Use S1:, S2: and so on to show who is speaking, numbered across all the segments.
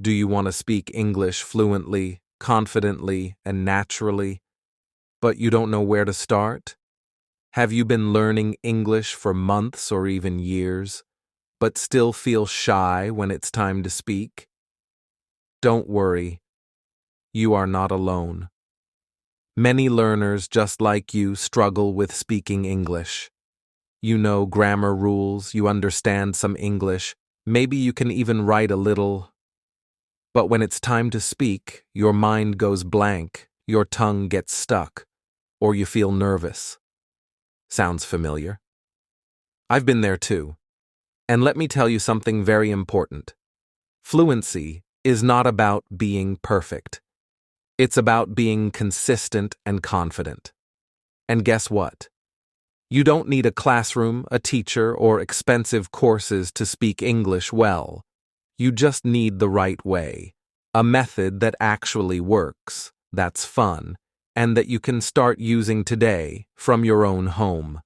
S1: Do you want to speak English fluently, confidently, and naturally, but you don't know where to start? Have you been learning English for months or even years, but still feel shy when it's time to speak? Don't worry, you are not alone. Many learners just like you struggle with speaking English. You know grammar rules, you understand some English, maybe you can even write a little. But when it's time to speak, your mind goes blank, your tongue gets stuck, or you feel nervous. Sounds familiar? I've been there too. And let me tell you something very important. Fluency is not about being perfect. It's about being consistent and confident. And guess what? You don't need a classroom, a teacher, or expensive courses to speak English well. You just need the right way, a method that actually works, that's fun, and that you can start using today from your own home.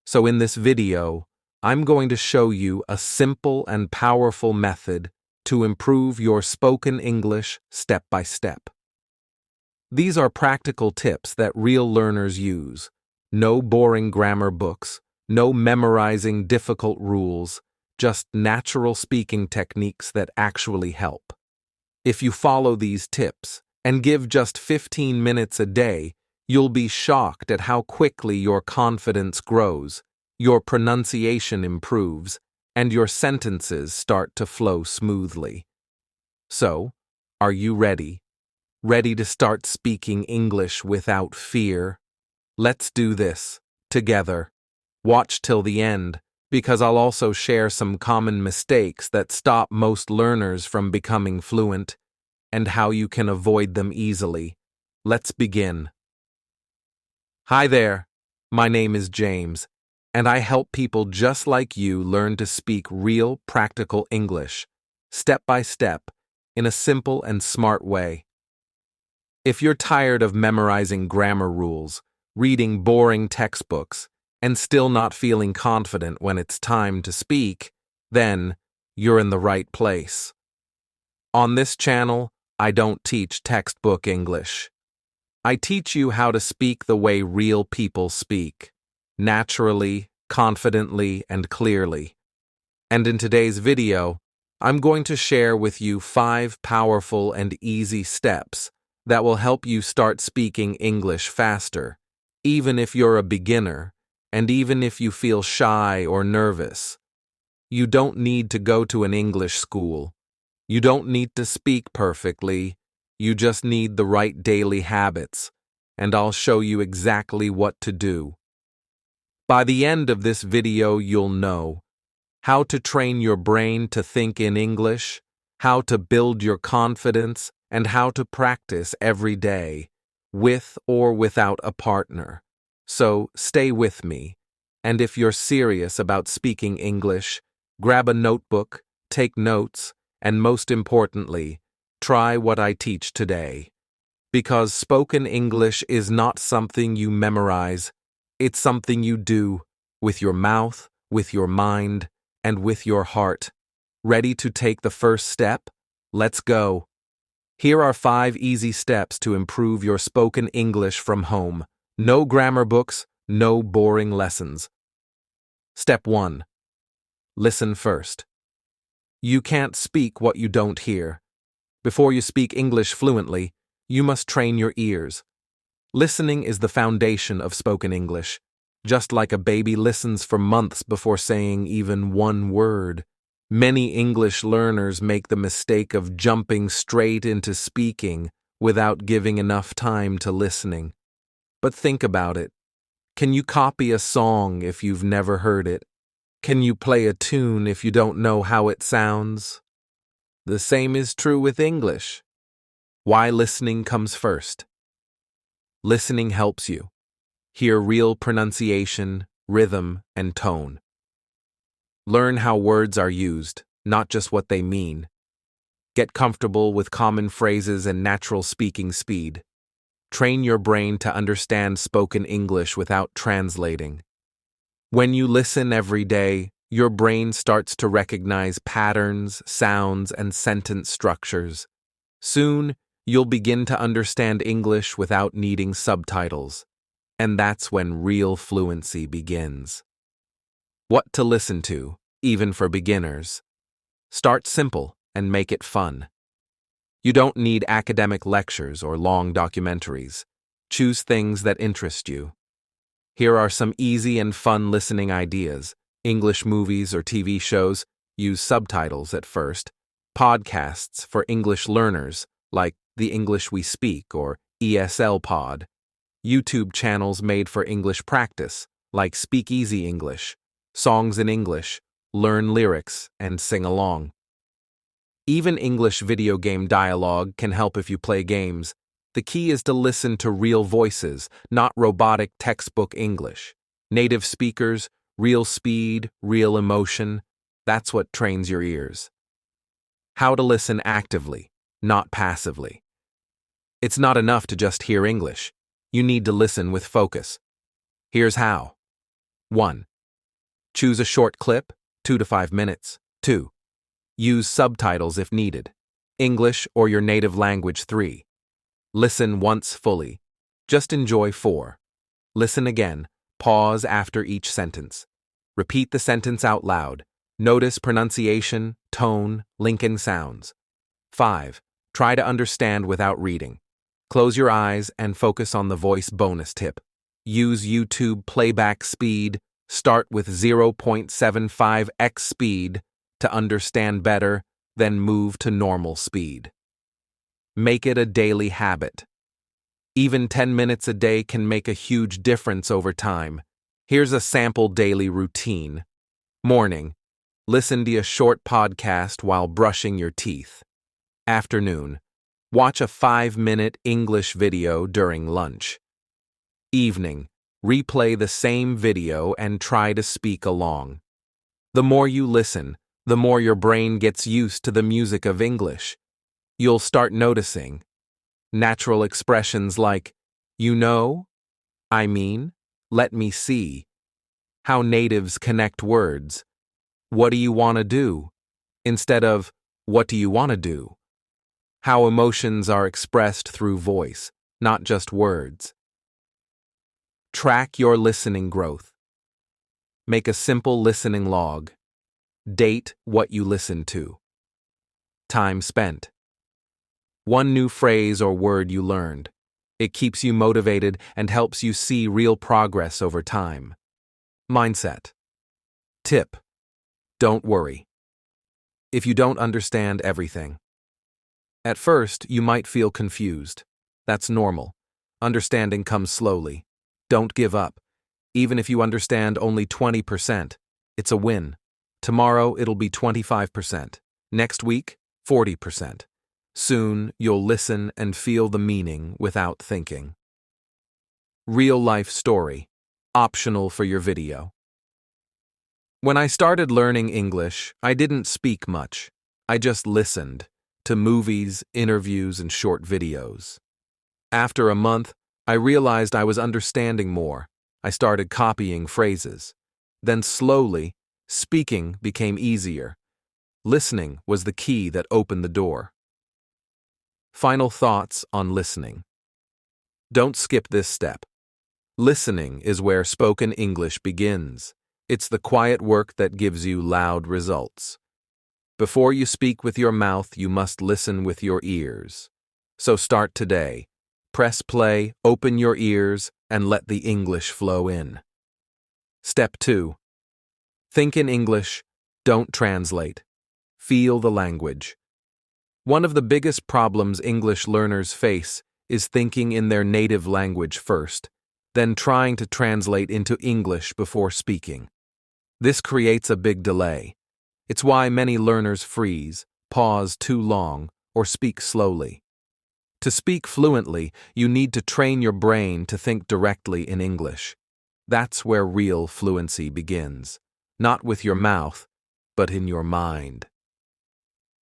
S1: So in this video, I'm going to show you a simple and powerful method to improve your spoken English step by step. These are practical tips that real learners use. No boring grammar books, no memorizing difficult rules, just natural speaking techniques that actually help. If you follow these tips and give just 15 minutes a day, you'll be shocked at how quickly your confidence grows, your pronunciation improves, and your sentences start to flow smoothly. So, are you ready? Ready to start speaking English without fear? Let's do this, together. Watch till the end, because I'll also share some common mistakes that stop most learners from becoming fluent, and how you can avoid them easily. Let's begin. Hi there, my name is James, and I help people just like you learn to speak real, practical English, step by step, in a simple and smart way. If you're tired of memorizing grammar rules, reading boring textbooks, and still not feeling confident when it's time to speak, then you're in the right place. On this channel, I don't teach textbook English. I teach you how to speak the way real people speak, naturally, confidently, and clearly. And in today's video, I'm going to share with you 5 powerful and easy steps that will help you start speaking English faster, even if you're a beginner, and even if you feel shy or nervous. You don't need to go to an English school. You don't need to speak perfectly. You just need the right daily habits, and I'll show you exactly what to do. By the end of this video, you'll know how to train your brain to think in English, how to build your confidence, and how to practice every day, with or without a partner. So stay with me, and if you're serious about speaking English, grab a notebook, take notes, and most importantly, try what I teach today. Because spoken English is not something you memorize, it's something you do, with your mouth, with your mind, and with your heart. Ready to take the first step? Let's go. Here are 5 easy steps to improve your spoken English from home. No grammar books, no boring lessons. Step 1. Listen first. You can't speak what you don't hear. Before you speak English fluently, you must train your ears. Listening is the foundation of spoken English. Just like a baby listens for months before saying even one word. Many English learners make the mistake of jumping straight into speaking without giving enough time to listening. But think about it. Can you copy a song if you've never heard it? Can you play a tune if you don't know how it sounds? The same is true with English. Why listening comes first. Listening helps you hear real pronunciation, rhythm, and tone. Learn how words are used, not just what they mean. Get comfortable with common phrases and natural speaking speed. Train your brain to understand spoken English without translating. When you listen every day, your brain starts to recognize patterns, sounds, and sentence structures. Soon, you'll begin to understand English without needing subtitles. And that's when real fluency begins. What to listen to, even for beginners. Start simple and make it fun. You don't need academic lectures or long documentaries. Choose things that interest you. Here are some easy and fun listening ideas. English movies or TV shows, use subtitles at first. Podcasts for English learners, like The English We Speak or ESL Pod. YouTube channels made for English practice, like Speak Easy English. Songs in English, learn lyrics, and sing along. Even English video game dialogue can help if you play games. The key is to listen to real voices, not robotic textbook English. Native speakers, real speed, real emotion, that's what trains your ears. How to listen actively, not passively. It's not enough to just hear English. You need to listen with focus. Here's how. 1. Choose a short clip, 2 to 5 minutes. 2. Use subtitles if needed. English or your native language. 3. Listen once fully. Just enjoy. 4. Listen again. Pause after each sentence. Repeat the sentence out loud. Notice pronunciation, tone, linking sounds. 5. Try to understand without reading. Close your eyes and focus on the voice. Bonus tip. Use YouTube playback speed. Start with 0.75x speed to understand better, then move to normal speed. Make it a daily habit. Even 10 minutes a day can make a huge difference over time. Here's a sample daily routine. Morning. Listen to a short podcast while brushing your teeth. Afternoon. Watch a 5-minute English video during lunch. Evening. Replay the same video and try to speak along. The more you listen, the more your brain gets used to the music of English. You'll start noticing natural expressions like, you know, I mean, let me see, how natives connect words. What do you want to do? Instead of, what do you want to do? How emotions are expressed through voice, not just words. Track your listening growth. Make a simple listening log. Date what you listen to. Time spent. One new phrase or word you learned. It keeps you motivated and helps you see real progress over time. Mindset. Tip. Don't worry if you don't understand everything. At first, you might feel confused. That's normal. Understanding comes slowly. Don't give up. Even if you understand only 20%, it's a win. Tomorrow, it'll be 25%. Next week, 40%. Soon, you'll listen and feel the meaning without thinking. Real-life story. Optional for your video. When I started learning English, I didn't speak much. I just listened to movies, interviews, and short videos. After a month, I realized I was understanding more. I started copying phrases. Then slowly, speaking became easier. Listening was the key that opened the door. Final thoughts on listening. Don't skip this step. Listening is where spoken English begins. It's the quiet work that gives you loud results. Before you speak with your mouth, you must listen with your ears. So start today. Press play, open your ears, and let the English flow in. Step 2. Think in English, don't translate. Feel the language. One of the biggest problems English learners face is thinking in their native language first, then trying to translate into English before speaking. This creates a big delay. It's why many learners freeze, pause too long, or speak slowly. To speak fluently, you need to train your brain to think directly in English. That's where real fluency begins. Not with your mouth, but in your mind.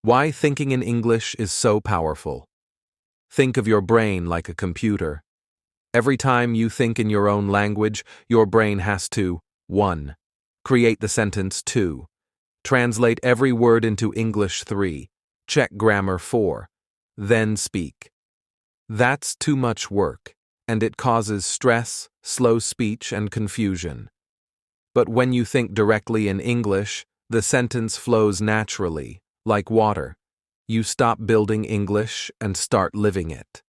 S1: Why thinking in English is so powerful. Think of your brain like a computer. Every time you think in your own language, your brain has to 1. Create the sentence 2. Translate every word into English 3. Check grammar 4. Then speak. That's too much work, and it causes stress, slow speech, and confusion. But when you think directly in English, the sentence flows naturally, like water. You stop building English and start living it.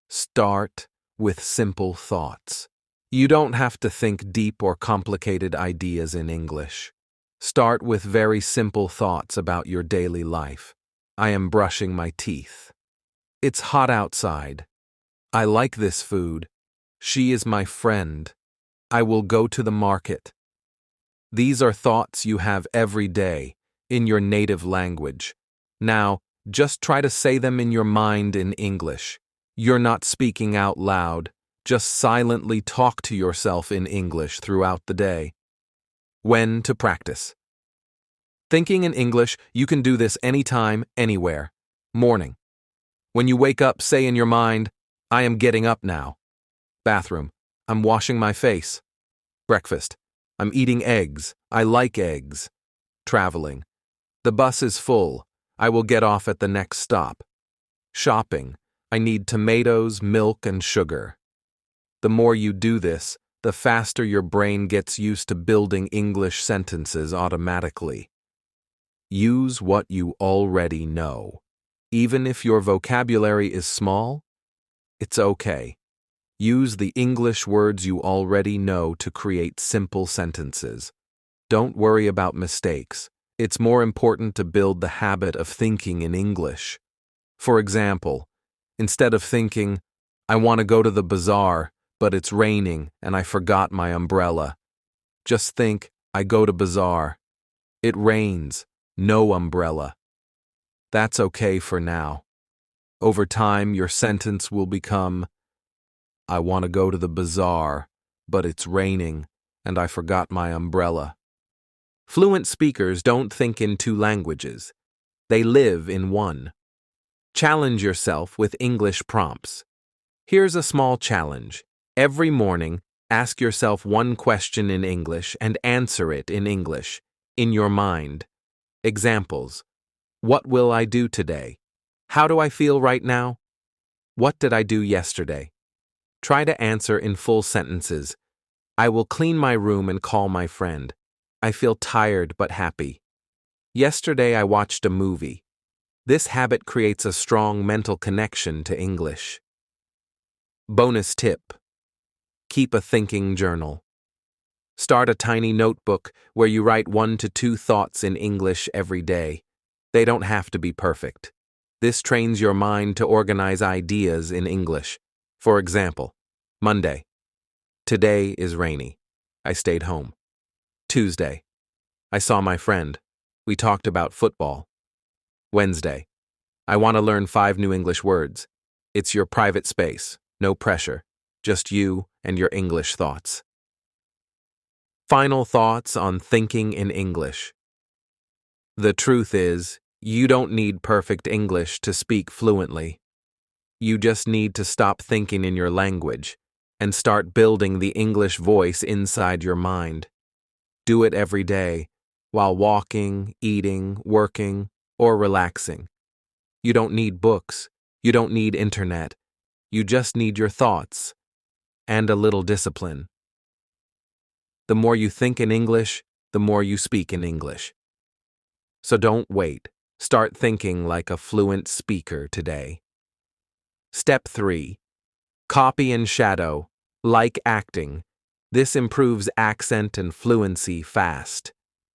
S1: Start with simple thoughts. You don't have to think deep or complicated ideas in English. Start with very simple thoughts about your daily life. I am brushing my teeth. It's hot outside. I like this food. She is my friend. I will go to the market. These are thoughts you have every day, in your native language. Now, just try to say them in your mind in English. You're not speaking out loud. Just silently talk to yourself in English throughout the day. When to practice. Thinking in English, you can do this anytime, anywhere. Morning. When you wake up, say in your mind, I am getting up now. Bathroom. I'm washing my face. Breakfast. I'm eating eggs. I like eggs. Traveling. The bus is full. I will get off at the next stop. Shopping. I need tomatoes, milk, and sugar. The more you do this, the faster your brain gets used to building English sentences automatically. Use what you already know. Even if your vocabulary is small, it's okay. Use the English words you already know to create simple sentences. Don't worry about mistakes. It's more important to build the habit of thinking in English. For example, instead of thinking, I want to go to the bazaar, but it's raining and I forgot my umbrella. Just think, I go to bazaar. It rains, no umbrella. That's okay for now. Over time, your sentence will become, I want to go to the bazaar, but it's raining and I forgot my umbrella. Fluent speakers don't think in two languages. They live in one. Challenge yourself with English prompts. Here's a small challenge. Every morning, ask yourself one question in English and answer it in English, in your mind. Examples. What will I do today? How do I feel right now? What did I do yesterday? Try to answer in full sentences. I will clean my room and call my friend. I feel tired but happy. Yesterday I watched a movie. This habit creates a strong mental connection to English. Bonus tip. Keep a thinking journal. Start a tiny notebook where you write 1 to 2 thoughts in English every day. They don't have to be perfect. This trains your mind to organize ideas in English. For example, Monday. Today is rainy. I stayed home. Tuesday. I saw my friend. We talked about football. Wednesday. I want to learn 5 new English words. It's your private space, no pressure, just you and your English thoughts. Final thoughts on thinking in English. The truth is, you don't need perfect English to speak fluently. You just need to stop thinking in your language and start building the English voice inside your mind. Do it every day, while walking, eating, working, or relaxing. You don't need books. You don't need internet. You just need your thoughts and a little discipline. The more you think in English, the more you speak in English. So don't wait. Start thinking like a fluent speaker today. Step 3. Copy and shadow, like acting. This improves accent and fluency fast.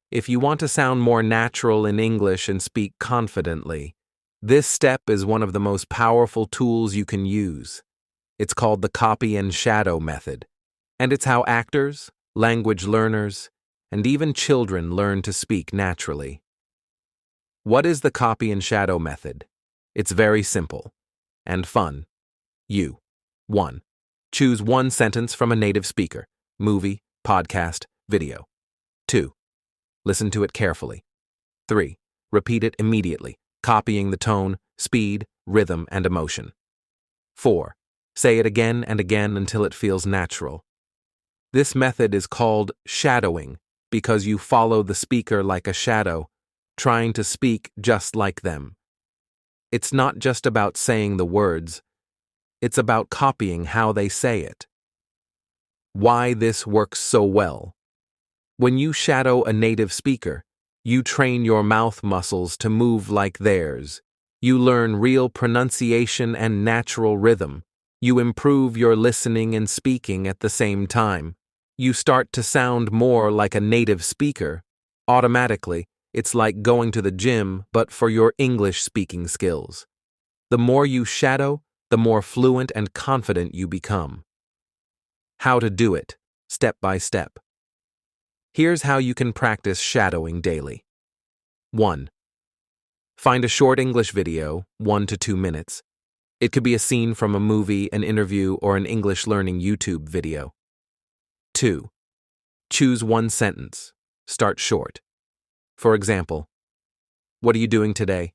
S1: If you want to sound more natural in English and speak confidently, this step is one of the most powerful tools you can use. It's called the copy and shadow method, and it's how actors, language learners, and even children learn to speak naturally. What is the copy and shadow method? It's very simple and fun. 1. Choose one sentence from a native speaker, movie, podcast, video. 2. Listen to it carefully. 3. Repeat it immediately, copying the tone, speed, rhythm, and emotion. 4. Say it again and again until it feels natural. This method is called shadowing because you follow the speaker like a shadow, trying to speak just like them. It's not just about saying the words, it's about copying how they say it. Why this works so well. When you shadow a native speaker, you train your mouth muscles to move like theirs. You learn real pronunciation and natural rhythm. You improve your listening and speaking at the same time. You start to sound more like a native speaker. Automatically, it's like going to the gym, but for your English speaking skills. The more you shadow, the more fluent and confident you become. How to do it, step by step. Here's how you can practice shadowing daily. 1. Find a short English video, 1 to 2 minutes. It could be a scene from a movie, an interview, or an English learning YouTube video. 2. Choose one sentence. Start short. For example, what are you doing today?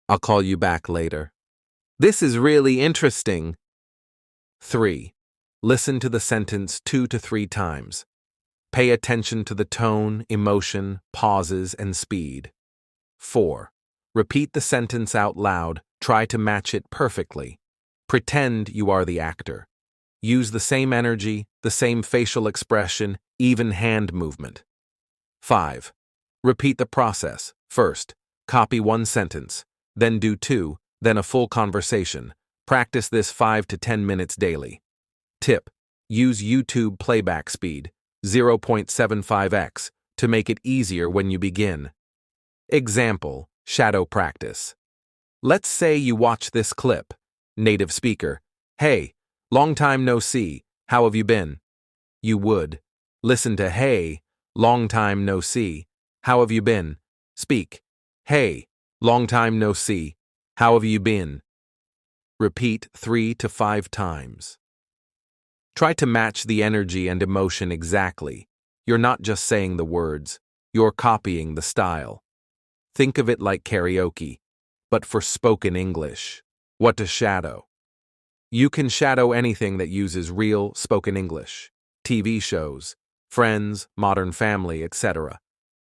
S1: I'll call you back later. This is really interesting. 3. Listen to the sentence 2 to 3 times. Pay attention to the tone, emotion, pauses, and speed. 4. Repeat the sentence out loud. Try to match it perfectly. Pretend you are the actor. Use the same energy, the same facial expression, even hand movement. 5. Repeat the process. First, copy one sentence, then do 2, then a full conversation. Practice this 5 to 10 minutes daily. Tip: use YouTube playback speed, 0.75x, to make it easier when you begin. Example: shadow practice. Let's say you watch this clip. Native speaker: Hey, long time no see, how have you been? You would listen to Hey, long time no see, how have you been? Speak: Hey, long time no see, how have you been? Repeat 3 to 5 times. Try to match the energy and emotion exactly. You're not just saying the words, you're copying the style. Think of it like karaoke, but for spoken English. What to shadow? You can shadow anything that uses real spoken English. TV shows, Friends, Modern Family, etc.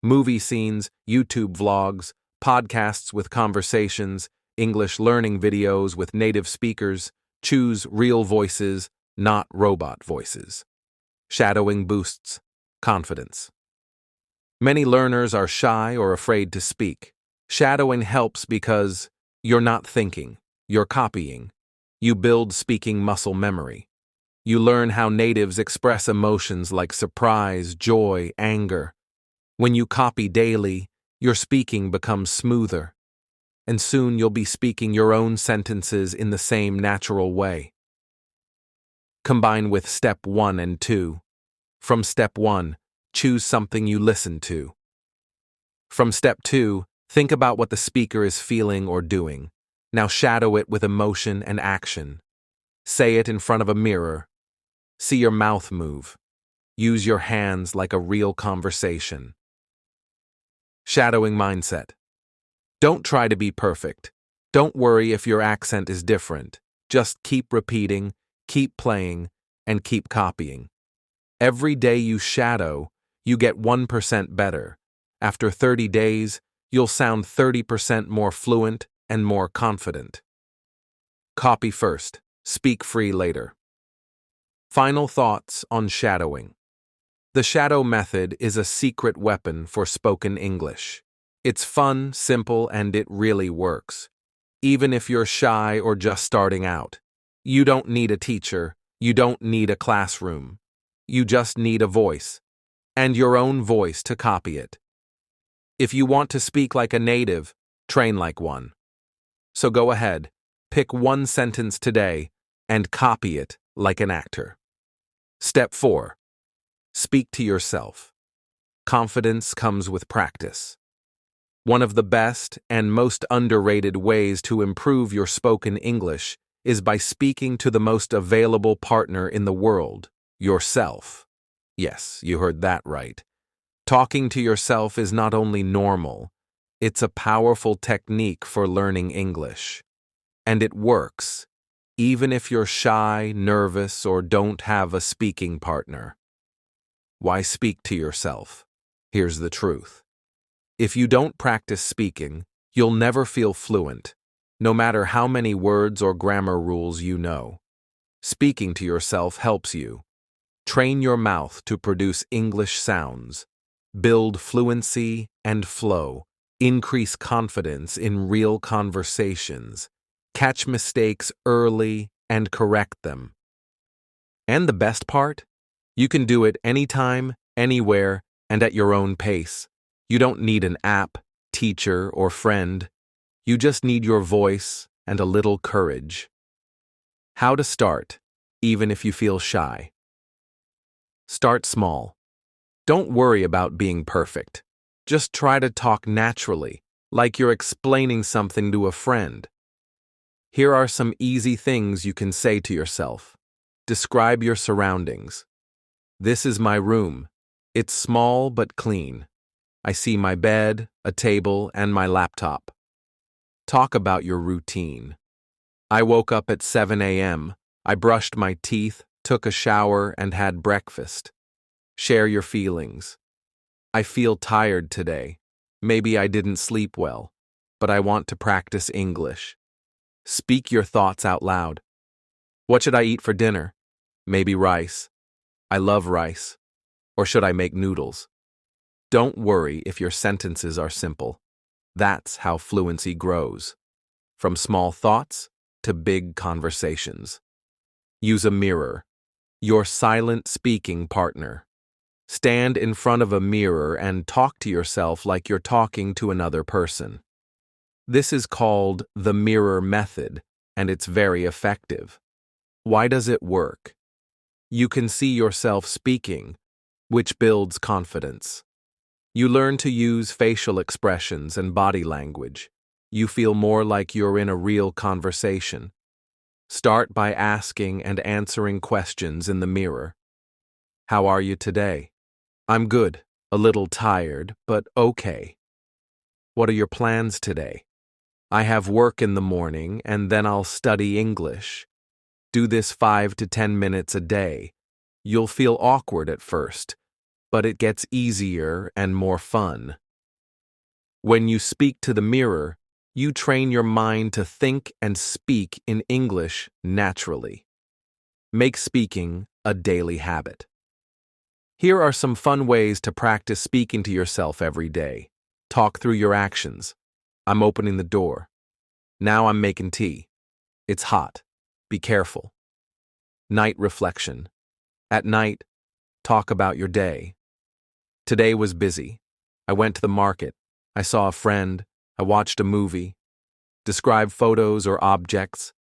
S1: Movie scenes, YouTube vlogs, podcasts with conversations, English learning videos with native speakers. Choose real voices, not robot voices. Shadowing boosts confidence. Many learners are shy or afraid to speak. Shadowing helps because you're not thinking, you're copying. You build speaking muscle memory. You learn how natives express emotions like surprise, joy, anger. When you copy daily, your speaking becomes smoother, and soon you'll be speaking your own sentences in the same natural way. Combine with step 1 and 2. From step 1, choose something you listen to. From step 2, think about what the speaker is feeling or doing. Now shadow it with emotion and action. Say it in front of a mirror. See your mouth move. Use your hands like a real conversation. Shadowing mindset. Don't try to be perfect. Don't worry if your accent is different. Just keep repeating, keep playing, and keep copying. Every day you shadow, you get 1% better. After 30 days, you'll sound 30% more fluent and more confident. Copy first, speak free later. Final thoughts on shadowing. The shadow method is a secret weapon for spoken English. It's fun, simple, and it really works. Even if you're shy or just starting out, you don't need a teacher, you don't need a classroom. You just need a voice, and your own voice to copy it. If you want to speak like a native, train like one. So go ahead, pick one sentence today, and copy it like an actor. Step 4. Speak to yourself. Confidence comes with practice. One of the best and most underrated ways to improve your spoken English is by speaking to the most available partner in the world, yourself. Yes, you heard that right. Talking to yourself is not only normal, it's a powerful technique for learning English. And it works, even if you're shy, nervous, or don't have a speaking partner. Why speak to yourself? Here's the truth. If you don't practice speaking, you'll never feel fluent, no matter how many words or grammar rules you know. Speaking to yourself helps you. Train your mouth to produce English sounds. Build fluency and flow. Increase confidence in real conversations. Catch mistakes early and correct them. And the best part? You can do it anytime, anywhere, and at your own pace. You don't need an app, teacher, or friend. You just need your voice and a little courage. How to start, even if you feel shy. Start small. Don't worry about being perfect. Just try to talk naturally, like you're explaining something to a friend. Here are some easy things you can say to yourself. Describe your surroundings. This is my room. It's small but clean. I see my bed, a table, and my laptop. Talk about your routine. I woke up at 7 a.m. I brushed my teeth, took a shower, and had breakfast. Share your feelings. I feel tired today. Maybe I didn't sleep well, but I want to practice English. Speak your thoughts out loud. What should I eat for dinner? Maybe rice. I love rice. Or should I make noodles? Don't worry if your sentences are simple. That's how fluency grows. From small thoughts to big conversations. Use a mirror, your silent speaking partner. Stand in front of a mirror and talk to yourself like you're talking to another person. This is called the mirror method, and it's very effective. Why does it work? You can see yourself speaking, which builds confidence. You learn to use facial expressions and body language. You feel more like you're in a real conversation. Start by asking and answering questions in the mirror. How are you today? I'm good, a little tired, but okay. What are your plans today? I have work in the morning and then I'll study English. Do this 5 to 10 minutes a day. You'll feel awkward at first, but it gets easier and more fun. When you speak to the mirror, you train your mind to think and speak in English naturally. Make speaking a daily habit. Here are some fun ways to practice speaking to yourself every day. Talk through your actions. I'm opening the door. Now I'm making tea. It's hot. Be careful. Night reflection. At night, talk about your day. Today was busy. I went to the market. I saw a friend. I watched a movie. Describe photos or objects.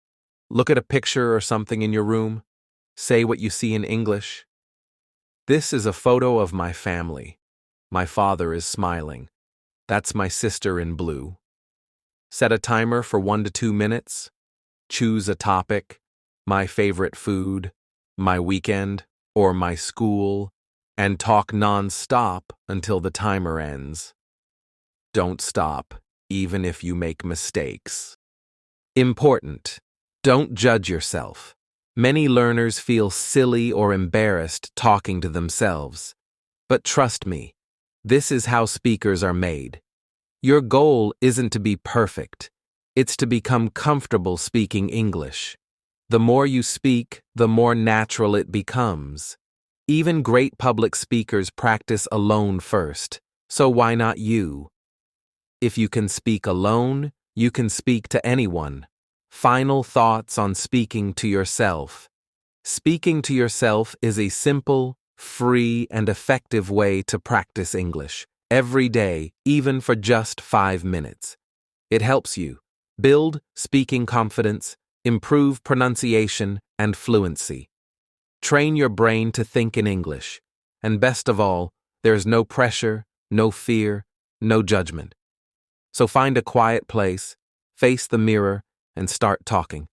S1: Look at a picture or something in your room. Say what you see in English. This is a photo of my family. My father is smiling. That's my sister in blue. Set a timer for 1 to 2 minutes. Choose a topic. My favorite food, my weekend, or my school, and talk non-stop until the timer ends. Don't stop, even if you make mistakes. Important. Don't judge yourself. Many learners feel silly or embarrassed talking to themselves. But trust me, this is how speakers are made. Your goal isn't to be perfect. It's to become comfortable speaking English. The more you speak, the more natural it becomes. Even great public speakers practice alone first, so why not you? If you can speak alone, you can speak to anyone. Final thoughts on speaking to yourself. Speaking to yourself is a simple, free, and effective way to practice English every day, even for just 5 minutes. It helps you build speaking confidence, improve pronunciation and fluency. Train your brain to think in English. And best of all, there's no pressure, no fear, no judgment. So find a quiet place, face the mirror, and start talking.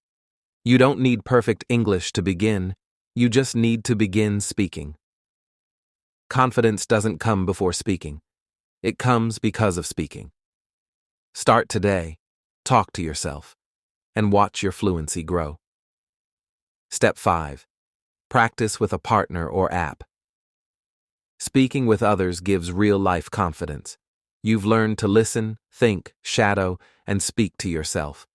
S1: You don't need perfect English to begin. You just need to begin speaking. Confidence doesn't come before speaking. It comes because of speaking. Start today, talk to yourself, and watch your fluency grow. Step 5. Practice with a partner or app. Speaking with others gives real-life confidence. You've learned to listen, think, shadow, and speak to yourself.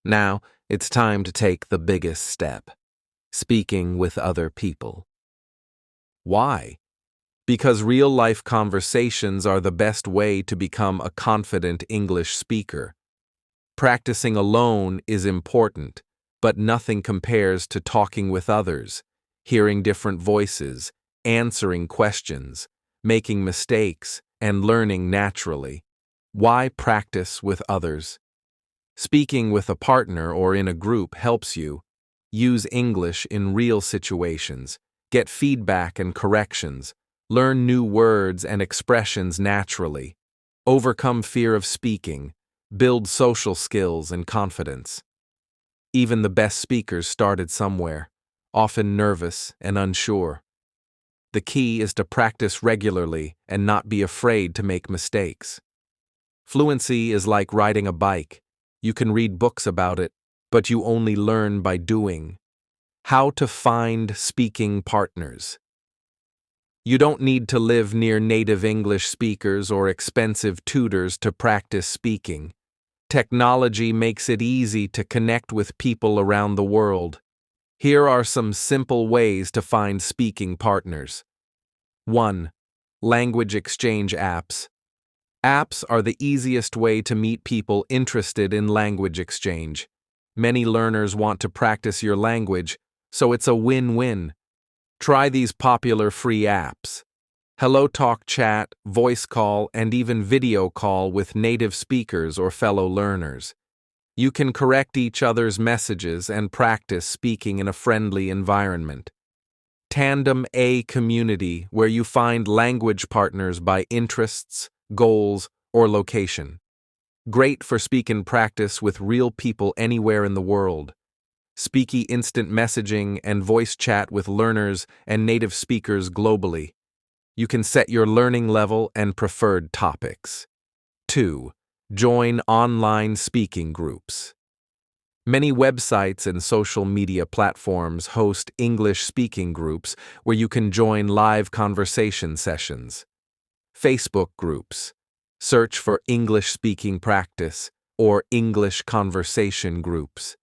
S1: Now, it's time to take the biggest step: speaking with other people. Why? Because real-life conversations are the best way to become a confident English speaker. Practicing alone is important, but nothing compares to talking with others, hearing different voices, answering questions, making mistakes, and learning naturally. Why practice with others? Speaking with a partner or in a group helps you use English in real situations, get feedback and corrections, learn new words and expressions naturally, overcome fear of speaking, build social skills and confidence. Even the best speakers started somewhere, often nervous and unsure. The key is to practice regularly and not be afraid to make mistakes. Fluency is like riding a bike. You can read books about it, but you only learn by doing. How to find speaking partners. You don't need to live near native English speakers or expensive tutors to practice speaking. Technology makes it easy to connect with people around the world. Here are some simple ways to find speaking partners. 1. Language exchange apps. Apps are the easiest way to meet people interested in language exchange. Many learners want to practice your language, so it's a win-win. Try these popular free apps: Hello Talk Chat, Voice Call, and even Video Call with native speakers or fellow learners. You can correct each other's messages and practice speaking in a friendly environment. Tandem A Community, where you find language partners by interests, goals, or location. Great for speak and practice with real people anywhere in the world. Speaky instant messaging and voice chat with learners and native speakers globally. You can set your learning level and preferred topics. 2. Join online speaking groups. Many websites and social media platforms host English speaking groups where you can join live conversation sessions. Facebook groups. Search for English speaking practice or English conversation groups.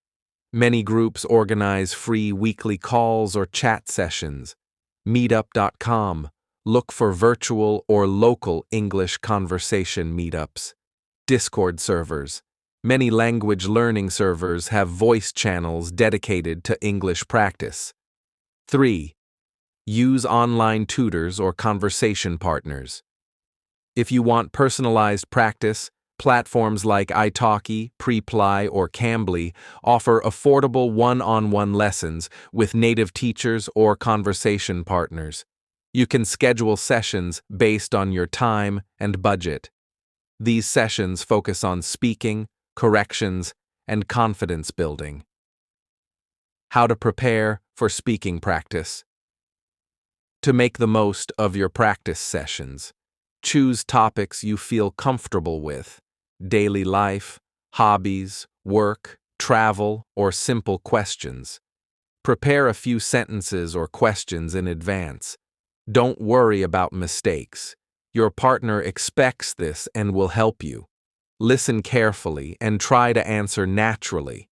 S1: Many groups organize free weekly calls or chat sessions. Meetup.com. Look for virtual or local English conversation meetups. Discord servers. Many language learning servers have voice channels dedicated to English practice. 3. Use online tutors or conversation partners. If you want personalized practice, platforms like italki, Preply, or Cambly offer affordable one-on-one lessons with native teachers or conversation partners. You can schedule sessions based on your time and budget. These sessions focus on speaking, corrections, and confidence building. How to prepare for speaking practice. To make the most of your practice sessions, choose topics you feel comfortable with: daily life, hobbies, work, travel, or simple questions. Prepare a few sentences or questions in advance. Don't worry about mistakes. Your partner expects this and will help you. Listen carefully and try to answer naturally.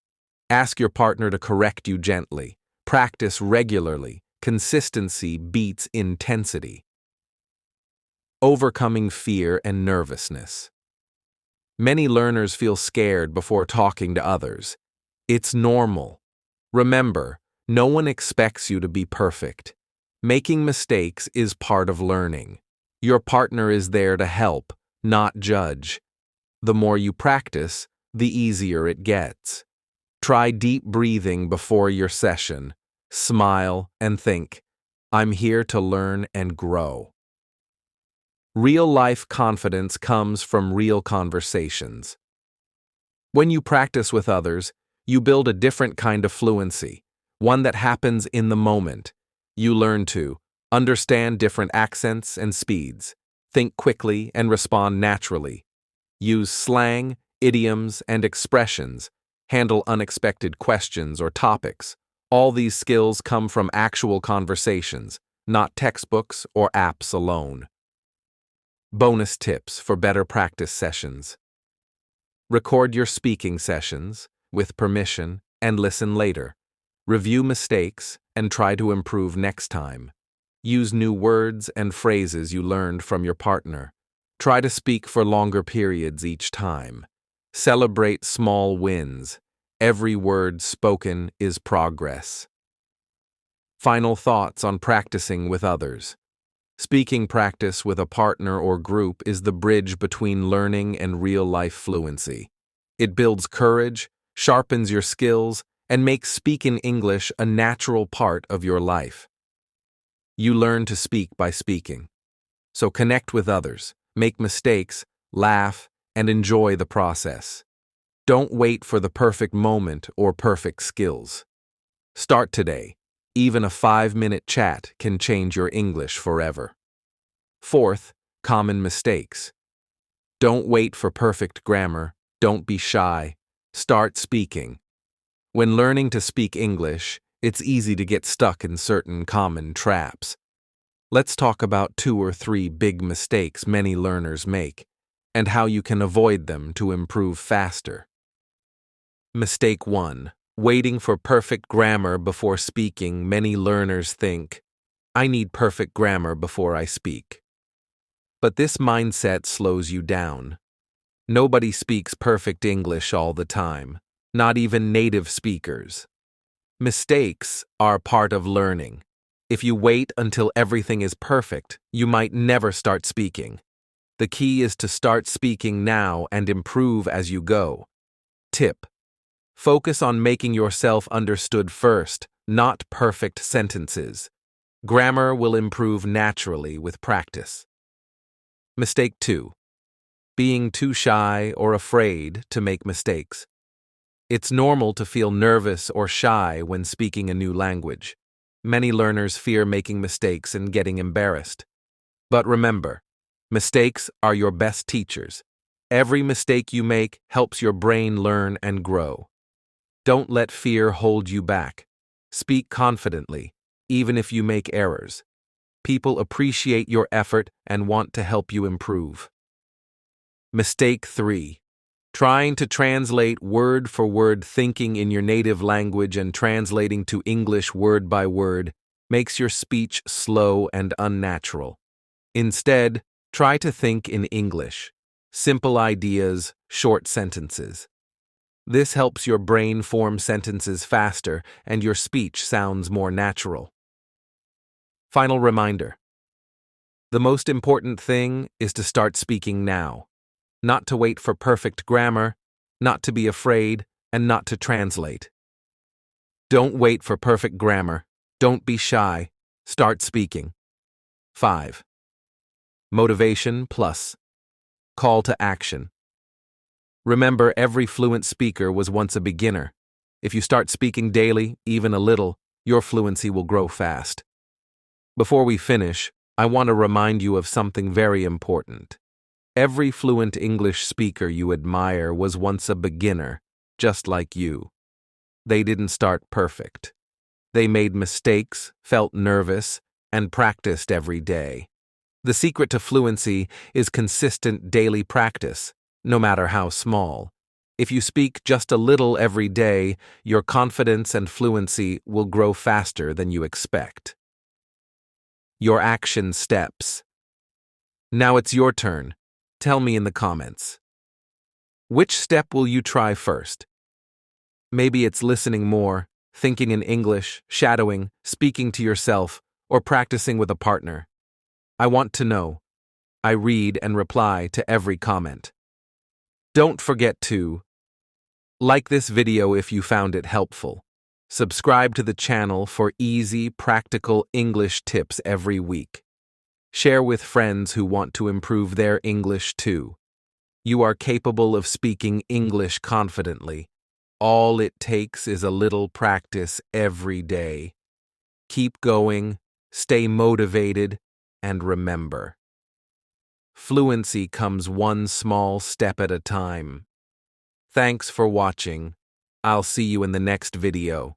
S1: Ask your partner to correct you gently. Practice regularly. Consistency beats intensity. Overcoming fear and nervousness. Many learners feel scared before talking to others. It's normal. Remember, no one expects you to be perfect. Making mistakes is part of learning. Your partner is there to help, not judge. The more you practice, the easier it gets. Try deep breathing before your session. Smile and think, I'm here to learn and grow. Real-life confidence comes from real conversations. When you practice with others, you build a different kind of fluency, one that happens in the moment. You learn to understand different accents and speeds, think quickly and respond naturally, use slang, idioms, and expressions, handle unexpected questions or topics. All these skills come from actual conversations, not textbooks or apps alone. Bonus tips for better practice sessions. Record your speaking sessions, with permission, and listen later. Review mistakes and try to improve next time. Use new words and phrases you learned from your partner. Try to speak for longer periods each time. Celebrate small wins. Every word spoken is progress. Final thoughts on practicing with others. Speaking practice with a partner or group is the bridge between learning and real-life fluency. It builds courage, sharpens your skills, and makes speaking English a natural part of your life. You learn to speak by speaking. So connect with others, make mistakes, laugh, and enjoy the process. Don't wait for the perfect moment or perfect skills. Start today. Even a 5-minute chat can change your English forever. Fourth, common mistakes. Don't wait for perfect grammar. Don't be shy. Start speaking. When learning to speak English, it's easy to get stuck in certain common traps. Let's talk about 2 or 3 big mistakes many learners make, and how you can avoid them to improve faster. Mistake 1. Waiting for perfect grammar before speaking. Many learners think, I need perfect grammar before I speak. But this mindset slows you down. Nobody speaks perfect English all the time, not even native speakers. Mistakes are part of learning. If you wait until everything is perfect, you might never start speaking. The key is to start speaking now and improve as you go. Tip: focus on making yourself understood first, not perfect sentences. Grammar will improve naturally with practice. Mistake 2. Being too shy or afraid to make mistakes. It's normal to feel nervous or shy when speaking a new language. Many learners fear making mistakes and getting embarrassed. But remember, mistakes are your best teachers. Every mistake you make helps your brain learn and grow. Don't let fear hold you back. Speak confidently, even if you make errors. People appreciate your effort and want to help you improve. Mistake 3. Trying to translate word for word. Thinking in your native language and translating to English word by word makes your speech slow and unnatural. Instead, try to think in English. Simple ideas, short sentences. This helps your brain form sentences faster and your speech sounds more natural. Final reminder. The most important thing is to start speaking now. Not to wait for perfect grammar, not to be afraid, and not to translate. Don't wait for perfect grammar. Don't be shy. Start speaking. 5. Motivation plus call to action. Remember, every fluent speaker was once a beginner. If you start speaking daily, even a little, your fluency will grow fast. Before we finish, I want to remind you of something very important. Every fluent English speaker you admire was once a beginner, just like you. They didn't start perfect. They made mistakes, felt nervous, and practiced every day. The secret to fluency is consistent daily practice, no matter how small. If you speak just a little every day, your confidence and fluency will grow faster than you expect. Your action steps. Now it's your turn. Tell me in the comments. Which step will you try first? Maybe it's listening more, thinking in English, shadowing, speaking to yourself, or practicing with a partner. I want to know. I read and reply to every comment. Don't forget to like this video if you found it helpful. Subscribe to the channel for easy, practical English tips every week. Share with friends who want to improve their English too. You are capable of speaking English confidently. All it takes is a little practice every day. Keep going, stay motivated, and remember, fluency comes one small step at a time. Thanks for watching. I'll see you in the next video.